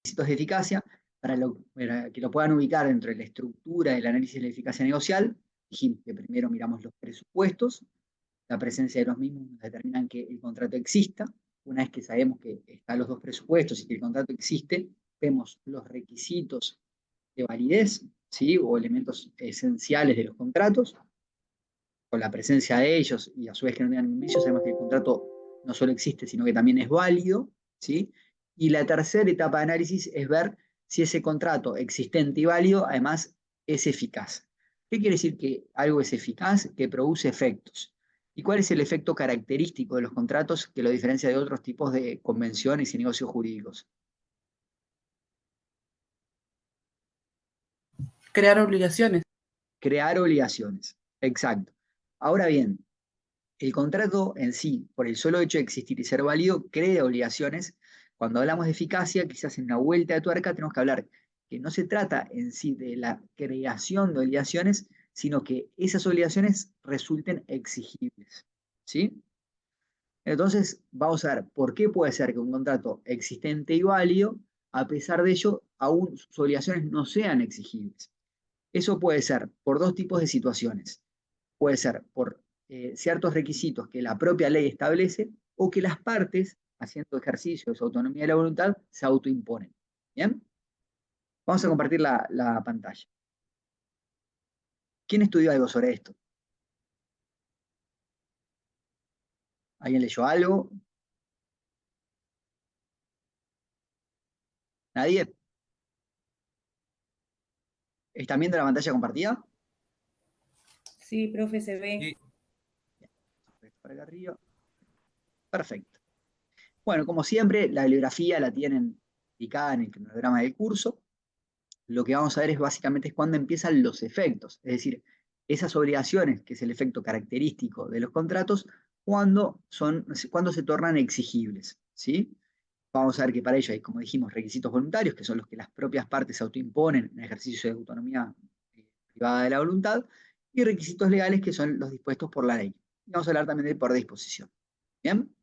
requisitos de eficacia, para que lo puedan ubicar dentro de la estructura del análisis de la eficacia negocial. Dijimos que primero miramos los presupuestos, la presencia de los mismos nos determinan que el contrato exista. Una vez que sabemos que están los dos presupuestos y que el contrato existe, vemos los requisitos de validez, ¿sí? O elementos esenciales de los contratos. Con la presencia de ellos y a su vez que no tengan ningún vicio, sabemos que el contrato no solo existe, sino que también es válido, ¿sí? Y la tercera etapa de análisis es ver si ese contrato existente y válido además es eficaz. ¿Qué quiere decir que algo es eficaz? Que produce efectos. ¿Y cuál es el efecto característico de los contratos que lo diferencia de otros tipos de convenciones y negocios jurídicos? Crear obligaciones. Crear obligaciones. Exacto. Ahora bien, el contrato en sí, por el solo hecho de existir y ser válido, crea obligaciones. Cuando hablamos de eficacia, quizás en una vuelta de tuerca tenemos que hablar que no se trata en sí de la creación de obligaciones, sino que esas obligaciones resulten exigibles. ¿Sí? Entonces, vamos a ver por qué puede ser que un contrato existente y válido, a pesar de ello, aún sus obligaciones no sean exigibles. Eso puede ser por dos tipos de situaciones. Puede ser por ciertos requisitos que la propia ley establece o que las partes, haciendo ejercicio de su autonomía de la voluntad, se autoimponen. ¿Bien? Vamos a compartir la pantalla. ¿Quién estudió algo sobre esto? ¿Alguien leyó algo? ¿Nadie? ¿Están viendo la pantalla compartida? Sí, profe, se ve. Sí. Para acá arriba. Perfecto. Bueno, como siempre, la bibliografía la tienen indicada en el cronograma del curso. Lo que vamos a ver es básicamente cuándo empiezan los efectos, es decir, esas obligaciones, que es el efecto característico de los contratos, cuando se tornan exigibles. ¿Sí? Vamos a ver que para ello hay, como dijimos, requisitos voluntarios, que son los que las propias partes autoimponen en ejercicio de autonomía privada de la voluntad, y requisitos legales, que son los dispuestos por la ley. Y vamos a hablar también de por disposición. ¿Bien?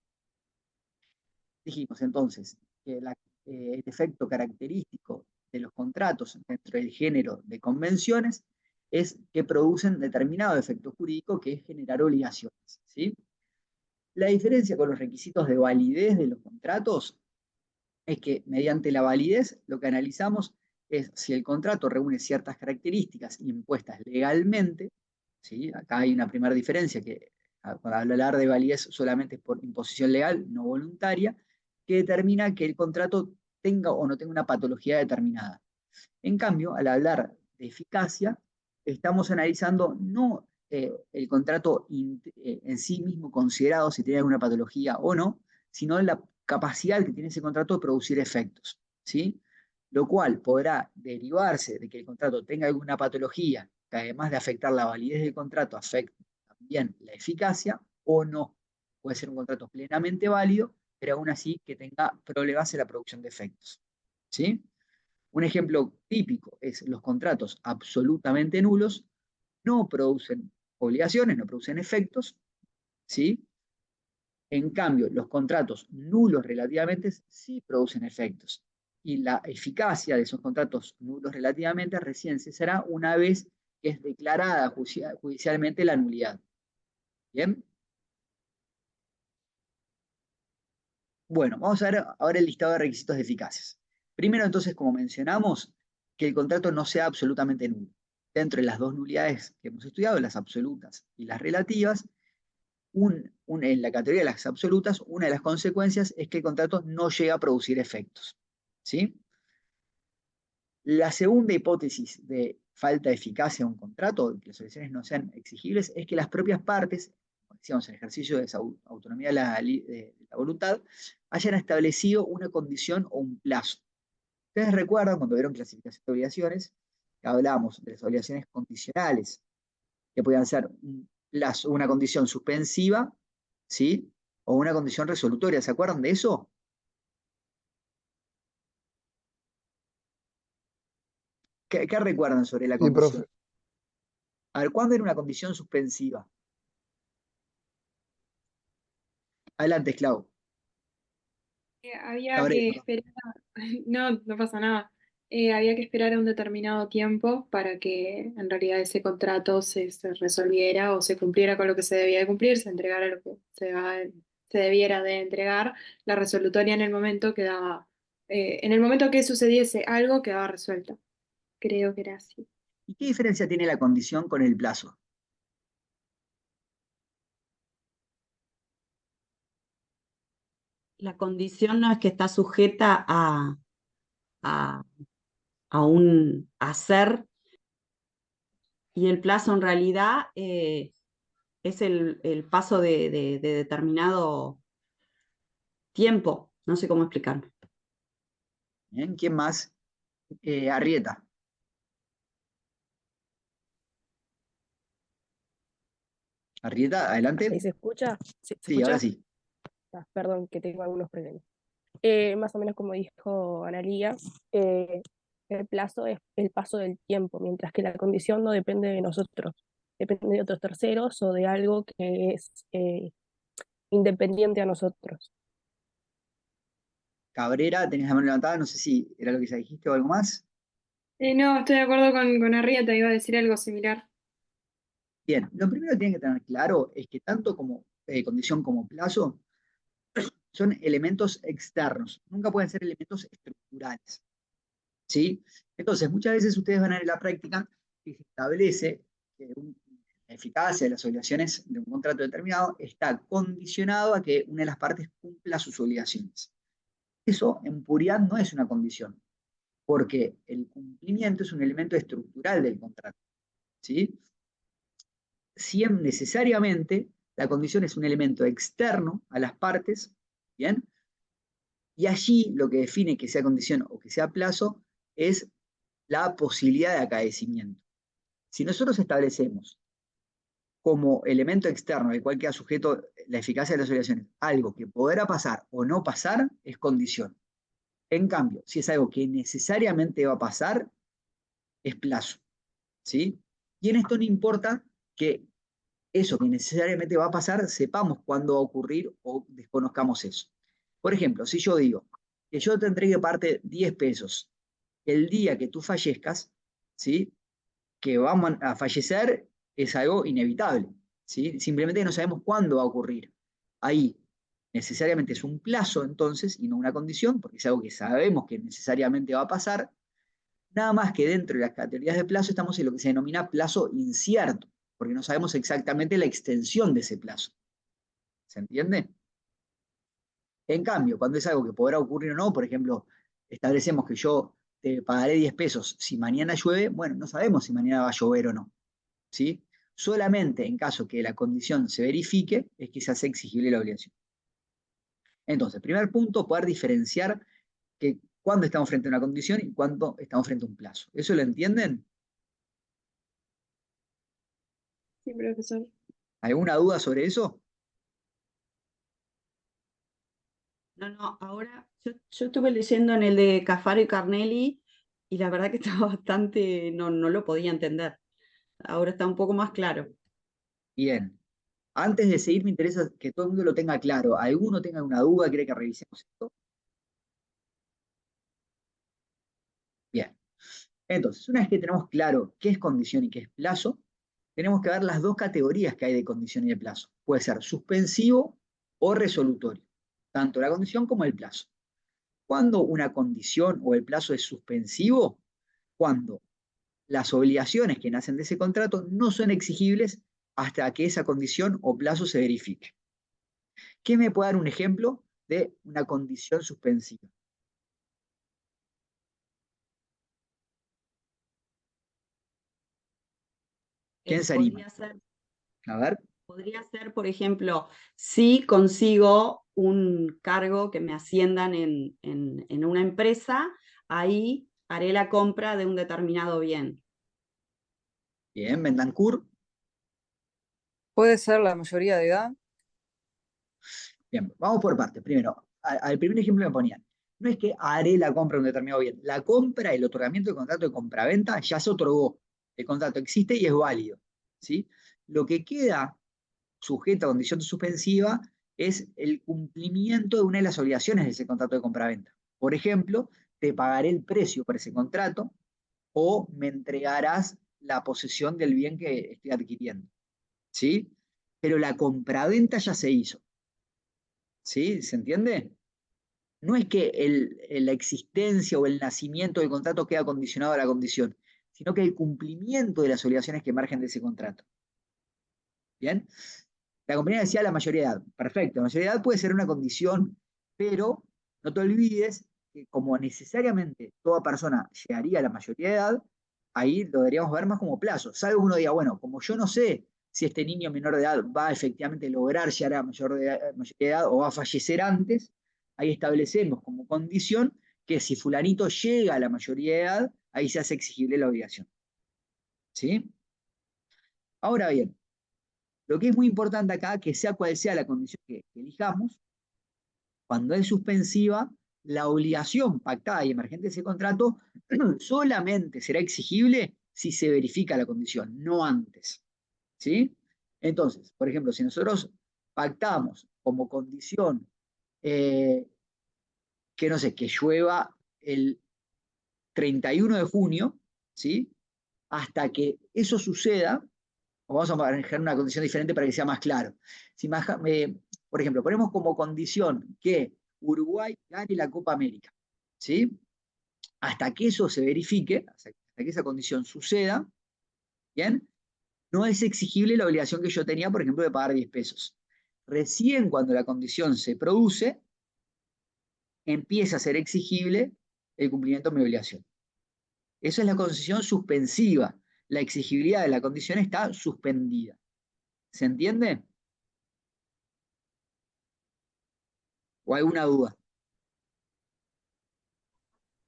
Dijimos entonces que el efecto característico de los contratos dentro del género de convenciones es que producen determinado efecto jurídico, que es generar obligaciones. ¿Sí? La diferencia con los requisitos de validez de los contratos es que mediante la validez lo que analizamos es si el contrato reúne ciertas características impuestas legalmente. ¿Sí? Acá hay una primera diferencia, que al hablar de validez solamente es por imposición legal, no voluntaria, que determina que el contrato tenga o no tenga una patología determinada. En cambio, al hablar de eficacia, estamos analizando no el contrato en sí mismo considerado, si tiene alguna patología o no, sino la capacidad que tiene ese contrato de producir efectos. ¿Sí? Lo cual podrá derivarse de que el contrato tenga alguna patología que, además de afectar la validez del contrato, afecte también la eficacia, o no. Puede ser un contrato plenamente válido, pero aún así que tenga problemas en la producción de efectos. ¿Sí? Un ejemplo típico es los contratos absolutamente nulos no producen obligaciones, no producen efectos, ¿sí? En cambio, los contratos nulos relativamente sí producen efectos. Y la eficacia de esos contratos nulos relativamente recién cesará una vez que es declarada judicialmente la nulidad. ¿Bien? Bueno, vamos a ver ahora el listado de requisitos de eficacia. Primero, entonces, como mencionamos, que el contrato no sea absolutamente nulo. Dentro de las dos nulidades que hemos estudiado, las absolutas y las relativas, en la categoría de las absolutas, una de las consecuencias es que el contrato no llega a producir efectos. ¿Sí? La segunda hipótesis de falta de eficacia de un contrato, que las soluciones no sean exigibles, es que las propias partes, como decíamos, en ejercicio de esa autonomía de la voluntad, hayan establecido una condición o un plazo. Ustedes recuerdan, cuando vieron clasificación de obligaciones, que hablábamos de las obligaciones condicionales, que podían ser un plazo, una condición suspensiva, ¿sí? O una condición resolutoria. ¿Se acuerdan de eso? ¿Qué recuerdan sobre la Sí, condición? profe. A ver, ¿cuándo era una condición suspensiva? Adelante, Clau. Había Cabrera, que perdón. esperar, no, no pasa nada. Había que esperar a un determinado tiempo para que en realidad ese contrato se resolviera o se cumpliera con lo que se debía de cumplir, se entregara lo que se debiera de entregar. La resolutoria en el momento quedaba, en el momento que sucediese algo quedaba resuelta. Creo que era así. ¿Y qué diferencia tiene la condición con el plazo? La condición no es que está sujeta a, a un hacer y el plazo en realidad es el paso de determinado tiempo. No sé cómo explicarlo. ¿Bien? ¿Quién más? Arrieta. Arrieta, ¿Ahí adelante. se escucha? ¿Sí, se Sí, ahora escucha? sí. Ah, perdón, que tengo algunos problemas. Más o menos como dijo Analía, el plazo es el paso del tiempo, mientras que la condición no depende de nosotros, depende de otros terceros o de algo que es independiente a nosotros. Cabrera, tenés la mano levantada, no sé si era lo que ya dijiste o algo más. No, estoy de acuerdo con Arrieta, iba a decir algo similar. Bien, lo primero que tienen que tener claro es que tanto como condición como plazo son elementos externos, nunca pueden ser elementos estructurales. ¿Sí? Entonces, muchas veces ustedes van a ver en la práctica que se establece que la eficacia de las obligaciones de un contrato determinado está condicionado a que una de las partes cumpla sus obligaciones. Eso, en puridad, no es una condición, porque el cumplimiento es un elemento estructural del contrato. ¿Sí? Siempre necesariamente la condición es un elemento externo a las partes, ¿bien? Y allí lo que define que sea condición o que sea plazo es la posibilidad de acaecimiento. Si nosotros establecemos como elemento externo al cual queda sujeto la eficacia de las obligaciones algo que podrá pasar o no pasar, es condición. En cambio, si es algo que necesariamente va a pasar, es plazo. ¿Sí? Y en esto no importa que eso que necesariamente va a pasar, sepamos cuándo va a ocurrir o desconozcamos eso. Por ejemplo, si yo digo que yo te entregue parte 10 pesos el día que tú fallezcas, ¿sí? Que vamos a fallecer es algo inevitable, ¿sí? Simplemente no sabemos cuándo va a ocurrir. Ahí necesariamente es un plazo entonces y no una condición, porque es algo que sabemos que necesariamente va a pasar, nada más que dentro de las categorías de plazo estamos en lo que se denomina plazo incierto, porque no sabemos exactamente la extensión de ese plazo. ¿Se entiende? En cambio, cuando es algo que podrá ocurrir o no, por ejemplo, establecemos que yo te pagaré 10 pesos si mañana llueve, bueno, no sabemos si mañana va a llover o no. ¿Sí? Solamente en caso que la condición se verifique es que se hace exigible la obligación. Entonces, primer punto, poder diferenciar que cuando estamos frente a una condición y cuando estamos frente a un plazo. ¿Eso lo entienden? Sí, profesor. ¿Alguna duda sobre eso? No, no, ahora yo estuve leyendo en el de Cafaro y Carnelli y la verdad que estaba bastante, no lo podía entender. Ahora está un poco más claro. Bien. Antes de seguir, me interesa que todo el mundo lo tenga claro. ¿Alguno tenga una duda? ¿Quiere que revisemos esto? Bien. Entonces, una vez que tenemos claro qué es condición y qué es plazo, tenemos que ver las dos categorías que hay de condición y de plazo. Puede ser suspensivo o resolutorio, tanto la condición como el plazo. Cuando una condición o el plazo es suspensivo, cuando las obligaciones que nacen de ese contrato no son exigibles hasta que esa condición o plazo se verifique. ¿Quién me puede dar un ejemplo de una condición suspensiva? ¿Quién se anima? Podría ser, A ver. podría ser, por ejemplo, si consigo un cargo que me asciendan en una empresa, ahí haré la compra de un determinado bien. Bien, Bendancourt. Puede ser la mayoría de edad. Bien, vamos por partes. Primero, al primer ejemplo me ponían, no es que haré la compra de un determinado bien. La compra, el otorgamiento del contrato de compraventa ya se otorgó. El contrato existe y es válido. ¿Sí? Lo que queda sujeto a condición suspensiva es el cumplimiento de una de las obligaciones de ese contrato de compraventa. Por ejemplo, te pagaré el precio por ese contrato o me entregarás la posesión del bien que estoy adquiriendo. ¿Sí? Pero la compraventa ya se hizo. ¿Sí? ¿Se entiende? No es que la existencia o el nacimiento del contrato queda condicionado a la condición, sino que el cumplimiento de las obligaciones que emergen de ese contrato. ¿Bien? La compañía decía la mayoría de edad. Perfecto, la mayoría de edad puede ser una condición, pero no te olvides que como necesariamente toda persona llegaría a la mayoría de edad, ahí lo deberíamos ver más como plazo. Salvo uno diga, bueno, como yo no sé si este niño menor de edad va a efectivamente lograr llegar a mayoría de edad o va a fallecer antes, ahí establecemos como condición que si fulanito llega a la mayoría de edad, ahí se hace exigible la obligación. ¿Sí? Ahora bien, lo que es muy importante acá, que sea cual sea la condición que elijamos, cuando es suspensiva, la obligación pactada y emergente de ese contrato solamente será exigible si se verifica la condición, no antes. ¿Sí? Entonces, por ejemplo, si nosotros pactamos como condición que no sé, que llueva el 31 de junio, ¿sí? Hasta que eso suceda, o vamos a manejar una condición diferente para que sea más claro. Si por ejemplo, ponemos como condición que Uruguay gane la Copa América, ¿sí? Hasta que eso se verifique, hasta que esa condición suceda, ¿bien? No es exigible la obligación que yo tenía, por ejemplo, de pagar 10 pesos. Recién cuando la condición se produce, empieza a ser exigible el cumplimiento de mi obligación. Esa es la condición suspensiva. La exigibilidad de la condición está suspendida. ¿Se entiende? ¿O alguna duda?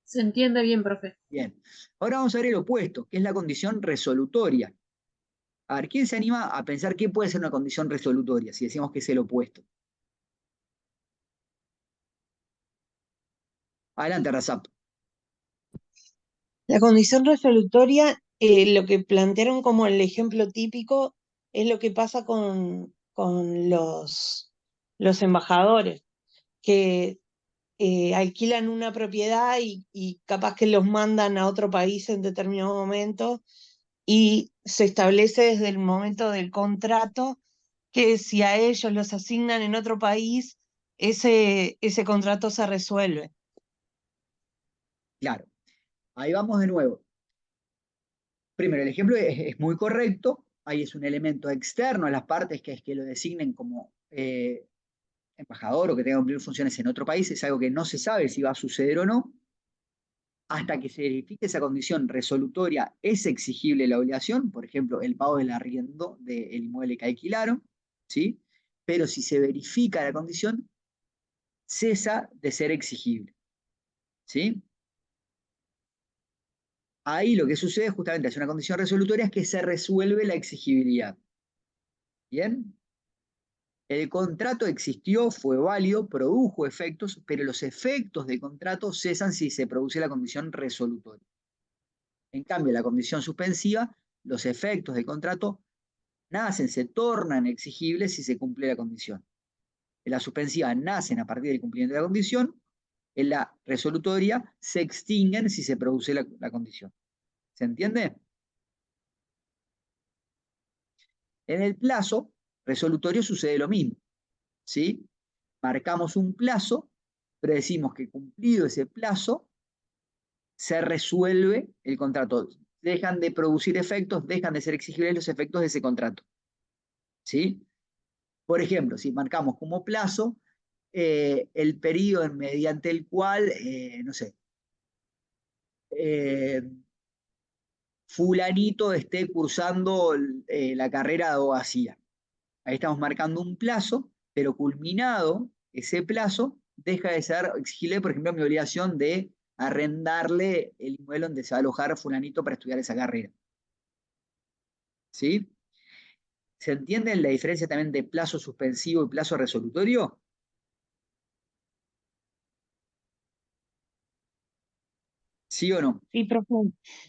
Se entiende bien, profe. Bien. Ahora vamos a ver el opuesto, que es la condición resolutoria. A ver, ¿quién se anima a pensar qué puede ser una condición resolutoria si decimos que es el opuesto? Adelante, Razap. La condición resolutoria, lo que plantearon como el ejemplo típico, es lo que pasa con los embajadores, que alquilan una propiedad y capaz que los mandan a otro país en determinado momento y se establece desde el momento del contrato que si a ellos los asignan en otro país, ese contrato se resuelve. Claro. Ahí vamos de nuevo. Primero, el ejemplo es muy correcto. Ahí es un elemento externo a las partes que es que lo designen como embajador o que tenga que cumplir funciones en otro país. Es algo que no se sabe si va a suceder o no. Hasta que se verifique esa condición resolutoria, es exigible la obligación, por ejemplo, el pago del arriendo del inmueble que alquilaron, ¿sí? Pero si se verifica la condición, cesa de ser exigible, ¿sí? Ahí lo que sucede justamente es una condición resolutoria es que se resuelve la exigibilidad. ¿Bien? El contrato existió, fue válido, produjo efectos, pero los efectos del contrato cesan si se produce la condición resolutoria. En cambio, la condición suspensiva, los efectos del contrato nacen, se tornan exigibles si se cumple la condición. En la suspensiva nacen a partir del cumplimiento de la condición, en la resolutoria se extinguen si se produce la condición. ¿Se entiende? En el plazo resolutorio sucede lo mismo, ¿sí? Marcamos un plazo, pero decimos que cumplido ese plazo, se resuelve el contrato. Dejan de producir efectos, dejan de ser exigibles los efectos de ese contrato. ¿Sí? Por ejemplo, si marcamos como plazo el periodo mediante el cual, no sé, fulanito esté cursando la carrera de abogacía. Ahí estamos marcando un plazo, pero culminado ese plazo, deja de ser exigible, por ejemplo, mi obligación de arrendarle el inmueble donde se va a alojar fulanito para estudiar esa carrera. ¿Sí? ¿Se entiende la diferencia también de plazo suspensivo y plazo resolutorio? ¿Sí o no? Sí, profe.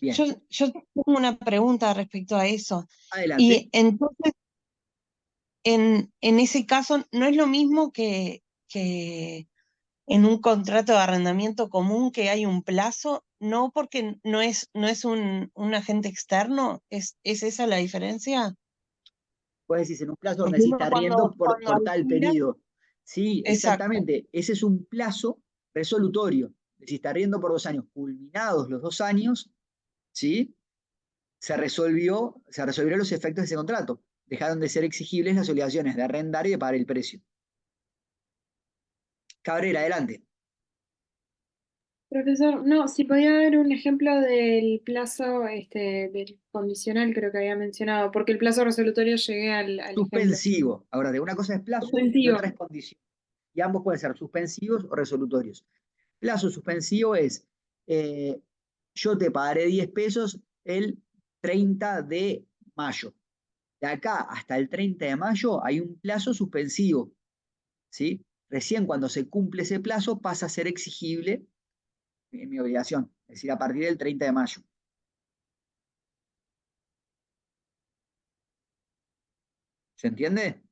Bien. Yo tengo una pregunta respecto a eso. Adelante. Y entonces, en ese caso no es lo mismo que en un contrato de arrendamiento común que hay un plazo, no porque no es un agente externo, ¿es esa la diferencia? Vos decís, en un plazo Es donde se mismo está arriendo cuando por tal alquila, periodo. Sí, exacto. exactamente. Ese es un plazo resolutorio. Si está arriendo por 2 años, culminados los 2 años, ¿sí? Se resolvieron los efectos de ese contrato. Dejaron de ser exigibles las obligaciones de arrendar y de pagar el precio. Cabrera, adelante. Profesor, no, si podía dar un ejemplo del plazo del condicional, creo que había mencionado, porque el plazo resolutorio llegué al ejemplo. Suspensivo. Ahora, de una cosa es plazo y Suspensivo. otra es condición. Y ambos pueden ser suspensivos o resolutorios. Plazo suspensivo es, yo te pagaré 10 pesos el 30 de mayo. De acá hasta el 30 de mayo hay un plazo suspensivo, ¿sí? Recién cuando se cumple ese plazo pasa a ser exigible mi obligación, es decir, a partir del 30 de mayo. ¿Se entiende?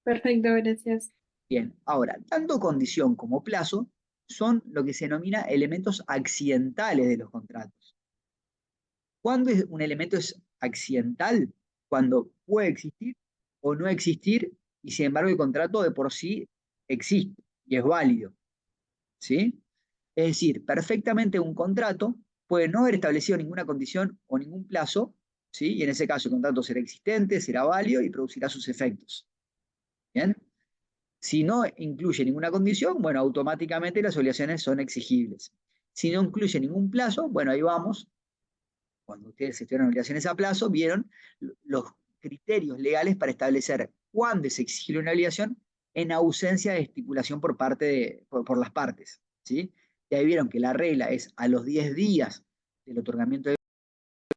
Perfecto, gracias. Bien, ahora, tanto condición como plazo son lo que se denomina elementos accidentales de los contratos. ¿Cuándo un elemento es accidental? Cuando puede existir o no existir y sin embargo el contrato de por sí existe y es válido, ¿sí? Es decir, perfectamente un contrato puede no haber establecido ninguna condición o ningún plazo, ¿sí? Y en ese caso el contrato será existente, será válido y producirá sus efectos. ¿Bien? Si no incluye ninguna condición, bueno, automáticamente las obligaciones son exigibles. Si no incluye ningún plazo, bueno, ahí vamos. Cuando ustedes estudiaron obligaciones a plazo, vieron los criterios legales para establecer cuándo es exigible una obligación en ausencia de estipulación por las partes, ¿sí? Y ahí vieron que la regla es a los 10 días del otorgamiento de